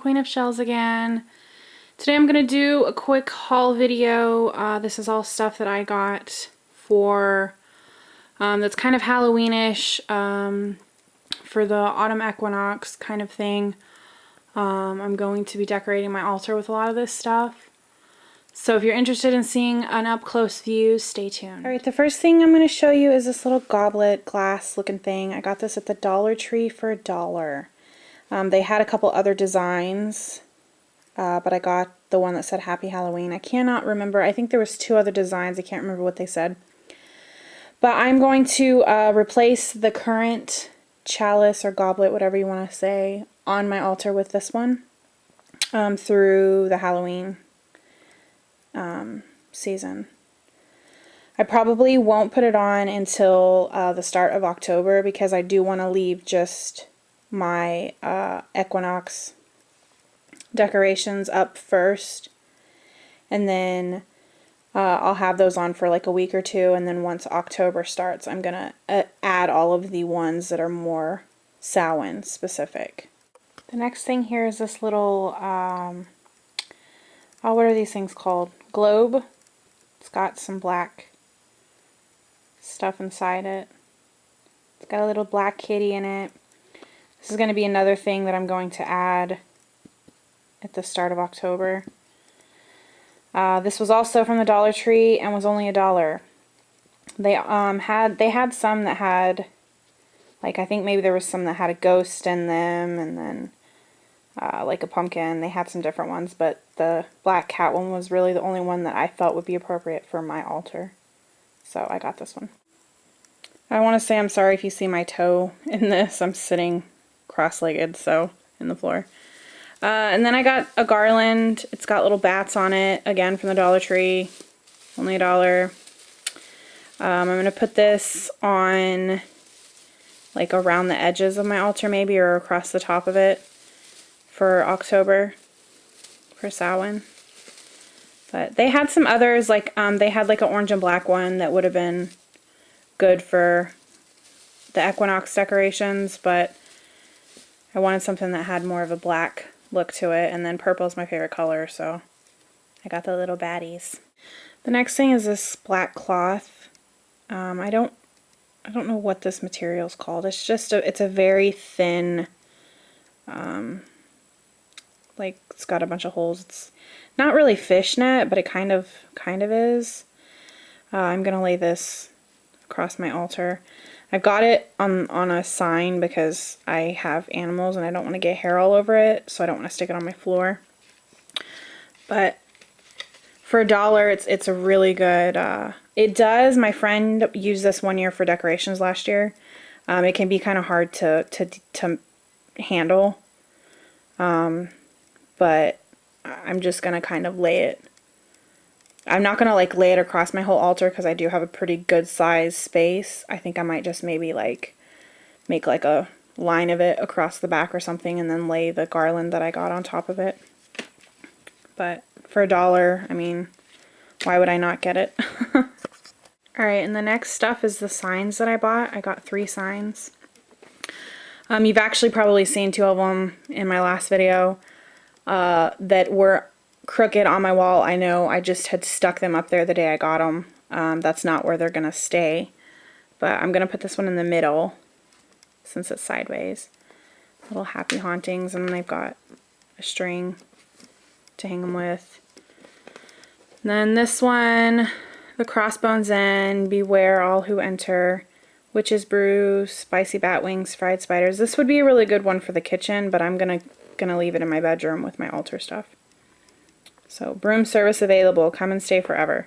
Queen of Shells again. Today I'm going to do a quick haul video. This is all stuff that I got for, that's kind of Halloweenish, for the autumn equinox kind of thing. I'm going to be decorating my altar with a lot of this stuff. So if you're interested in seeing an up-close view, stay tuned. Alright, the first thing I'm going to show you is this little goblet glass looking thing. I got this at the Dollar Tree for $1. They had a couple other designs, but I got the one that said Happy Halloween. I cannot remember. I think there was 2 other designs. I can't remember what they said. But I'm going to replace the current chalice or goblet, whatever you want to say, on my altar with this one through the Halloween season. I probably won't put it on until the start of October because I do want to leave just my equinox decorations up first, and then I'll have those on for like a week or 2, and then once October starts I'm gonna add all of the ones that are more Samhain specific. The next thing here is this little what are these things called? Globe. It's got some black stuff inside it. It's got a little black kitty in it. This is going to be another thing that I'm going to add at the start of October. This was also from the Dollar Tree and was only $1. They had some that had, like, I think maybe there was some that had a ghost in them, and then like a pumpkin. They had some different ones, but the black cat one was really the only one that I felt would be appropriate for my altar. So I got this one. I want to say I'm sorry if you see my toe in this. I'm sitting cross-legged, so in the floor. And then I got a garland. It's got little bats on it, again from the Dollar Tree, only $1. I'm going to put this on like around the edges of my altar maybe, or across the top of it for October, for Samhain. But they had some others, like they had like an orange and black one that would have been good for the equinox decorations, but I wanted something that had more of a black look to it, and then purple is my favorite color, so I got the little baddies. The next thing is this black cloth. I don't know what this material is called. It's just it's a very thin, like, it's got a bunch of holes. It's not really fishnet, but it kind of is. I'm gonna lay this across my altar. I've got it on a sign because I have animals and I don't want to get hair all over it, so I don't want to stick it on my floor. But for $1, it's a really good. It does. My friend used this one year for decorations last year. It can be kind of hard to handle, but I'm just gonna kind of lay it. I'm not gonna like lay it across my whole altar because I do have a pretty good size space. I think I might just maybe like make like a line of it across the back or something, and then lay the garland that I got on top of it. But for $1, I mean, why would I not get it? Alright, and the next stuff is the signs that I bought. I got 3 signs. You've actually probably seen 2 of them in my last video that were crooked on my wall. I know, I just had stuck them up there the day I got them. That's not where they're gonna stay, but I'm gonna put this one in the middle since it's sideways. Little happy hauntings, and then they've got a string to hang them with. And then this one, the crossbones end, beware all who enter, witch's brew, spicy bat wings, fried spiders. This would be a really good one for the kitchen, but I'm gonna leave it in my bedroom with my altar stuff. So, broom service available, come and stay forever.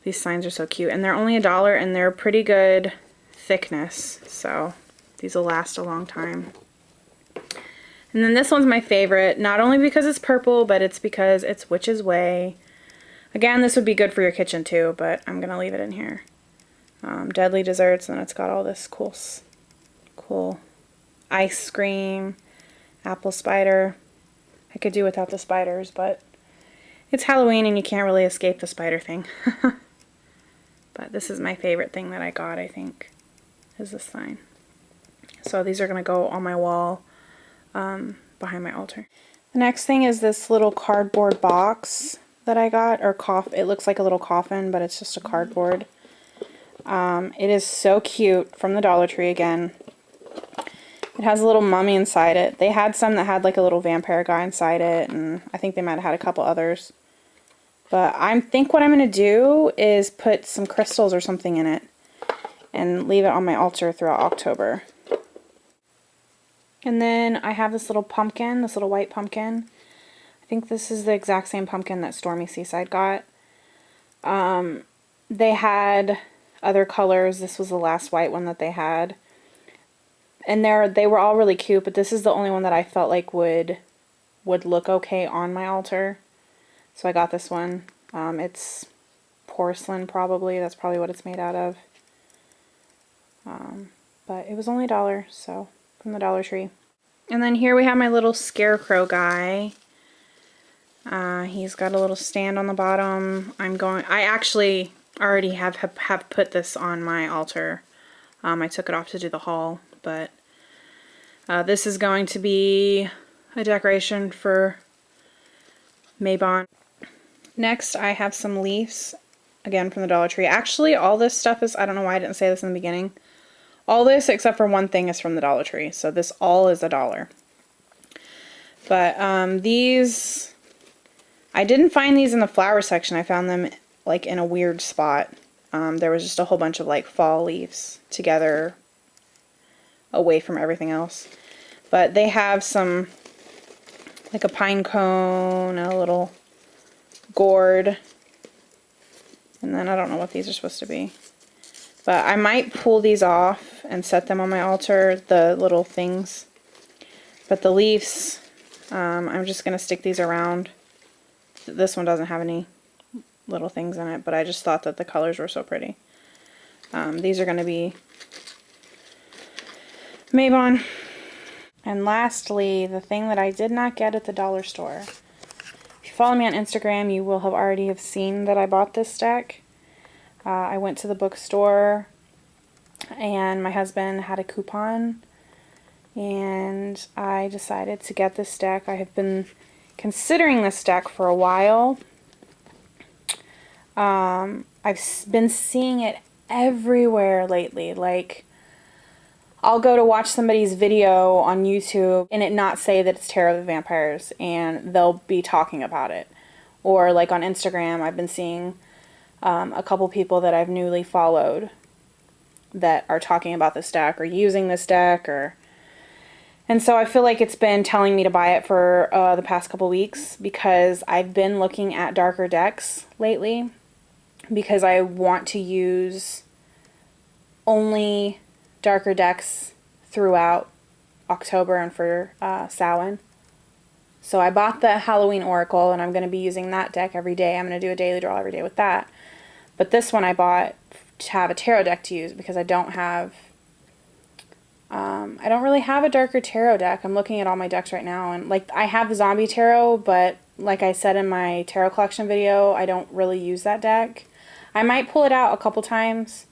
These signs are so cute, and they're only $1, and they're pretty good thickness, so these will last a long time. And then this one's my favorite, not only because it's purple, but it's because it's Witch's Way. Again, this would be good for your kitchen too, but I'm gonna leave it in here. Deadly desserts, and it's got all this cool ice cream, apple spider. I could do without the spiders, but it's Halloween and you can't really escape the spider thing. But this is my favorite thing that I got, I think, is this sign. So these are going to go on my wall behind my altar. The next thing is this little cardboard box that I got, or it looks like a little coffin, but it's just a cardboard. It is so cute, from the Dollar Tree again. It has a little mummy inside it. They had some that had like a little vampire guy inside it, and I think they might have had a couple others. But I think what I'm going to do is put some crystals or something in it and leave it on my altar throughout October. And then I have this little pumpkin, this little white pumpkin. I think this is the exact same pumpkin that Stormy Seaside got. They had other colors. This was the last white one that they had. And they were all really cute, but this is the only one that I felt like would look okay on my altar. So I got this one. It's porcelain probably. That's probably what it's made out of. But it was only $1, so from the Dollar Tree. And then here we have my little Scarecrow guy. He's got a little stand on the bottom. I actually already have put this on my altar. I took it off to do the haul, but this is going to be a decoration for Mabon. Next, I have some leaves, again from the Dollar Tree. Actually, all this stuff is, I don't know why I didn't say this in the beginning. All this, except for one thing, is from the Dollar Tree. So this all is $1. But these, I didn't find these in the flower section. I found them like in a weird spot. There was just a whole bunch of like fall leaves together away from everything else. But they have some, like a pine cone, a little gourd, and then I don't know what these are supposed to be. But I might pull these off and set them on my altar, the little things. But the leaves, I'm just going to stick these around. This one doesn't have any little things in it, but I just thought that the colors were so pretty. These are going to be Mabon. And lastly, the thing that I did not get at the dollar store. If you follow me on Instagram, you will have already seen that I bought this deck. I went to the bookstore and my husband had a coupon and I decided to get this deck. I have been considering this deck for a while. I've been seeing it everywhere lately. Like, I'll go to watch somebody's video on YouTube and it not say that it's Tarot of the Vampires, and they'll be talking about it. Or like on Instagram, I've been seeing a couple people that I've newly followed that are talking about this deck or using this deck, and so I feel like it's been telling me to buy it for the past couple weeks, because I've been looking at darker decks lately because I want to use only darker decks throughout October and for Samhain. So I bought the Halloween Oracle and I'm going to be using that deck every day. I'm going to do a daily draw every day with that. But this one I bought to have a tarot deck to use because I don't really have a darker tarot deck. I'm looking at all my decks right now, and like I have the zombie tarot, but like I said in my tarot collection video, I don't really use that deck. I might pull it out a couple times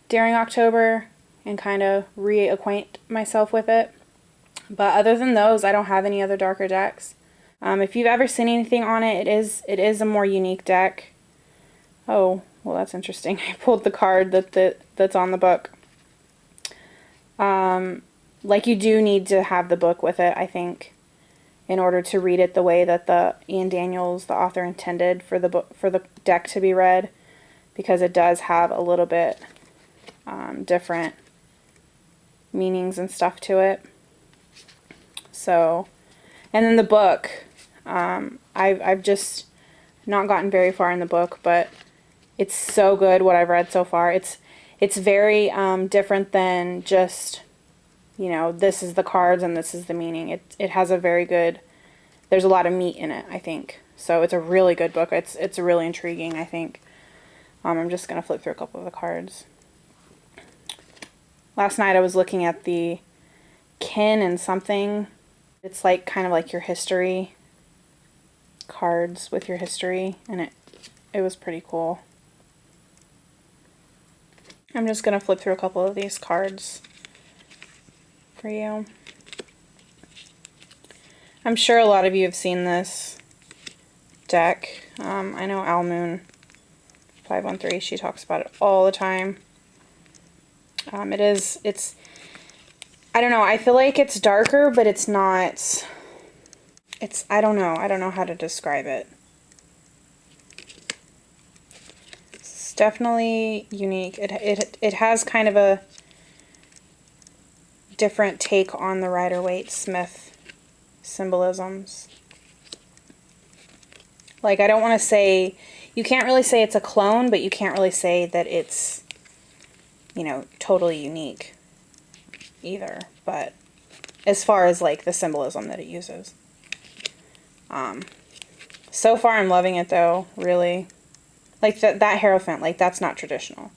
during October and kind of reacquaint myself with it. But other than those, I don't have any other darker decks. If you've ever seen anything on it, it is a more unique deck. Oh, well, that's interesting. I pulled the card that's on the book. Like, you do need to have the book with it, I think, in order to read it the way that the Ian Daniels, the author, intended for the deck to be read, because it does have a little bit different meanings and stuff to it. So, and then the book, I've just not gotten very far in the book, but it's so good what I've read so far. It's very different than just, you know, this is the cards and this is the meaning. It has a very good, there's a lot of meat in it, I think. So it's a really good book. It's really intriguing, I think. I'm just going to flip through a couple of the cards. Last night I was looking at the kin and something. It's like kind of like your history cards with your history, and it was pretty cool. I'm just going to flip through a couple of these cards for you. I'm sure a lot of you have seen this deck. I know Almoon 513, she talks about it all the time. It's, I don't know, I feel like it's darker, but it's not, I don't know how to describe it. It's definitely unique. It has kind of a different take on the Rider-Waite-Smith symbolisms. Like, I don't want to say, you can't really say it's a clone, but you can't really say that it's, you know, totally unique either. But as far as like the symbolism that it uses. So far I'm loving it though, really. Like that Hierophant, like that's not traditional.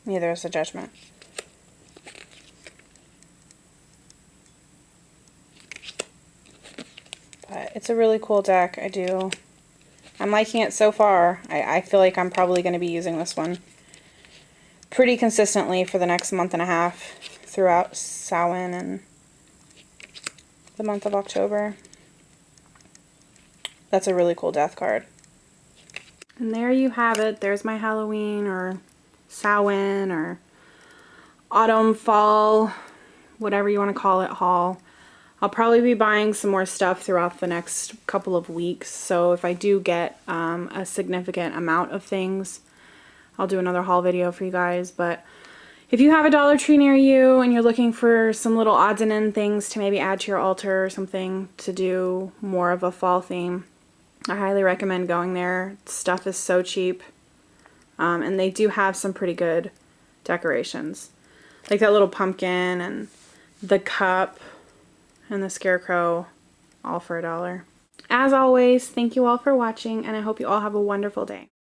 Neither is the Judgment. But it's a really cool deck. I'm liking it so far. I feel like I'm probably going to be using this one pretty consistently for the next month and a half throughout Samhain and the month of October. That's a really cool death card. And there you have it. There's my Halloween or Samhain or autumn, fall, whatever you want to call it, haul. I'll probably be buying some more stuff throughout the next couple of weeks, so if I do get a significant amount of things, I'll do another haul video for you guys. But if you have a Dollar Tree near you and you're looking for some little odds and end things to maybe add to your altar or something to do more of a fall theme, I highly recommend going there. Stuff is so cheap, and they do have some pretty good decorations. Like that little pumpkin and the cup and the Scarecrow, all for $1. As always, thank you all for watching, and I hope you all have a wonderful day.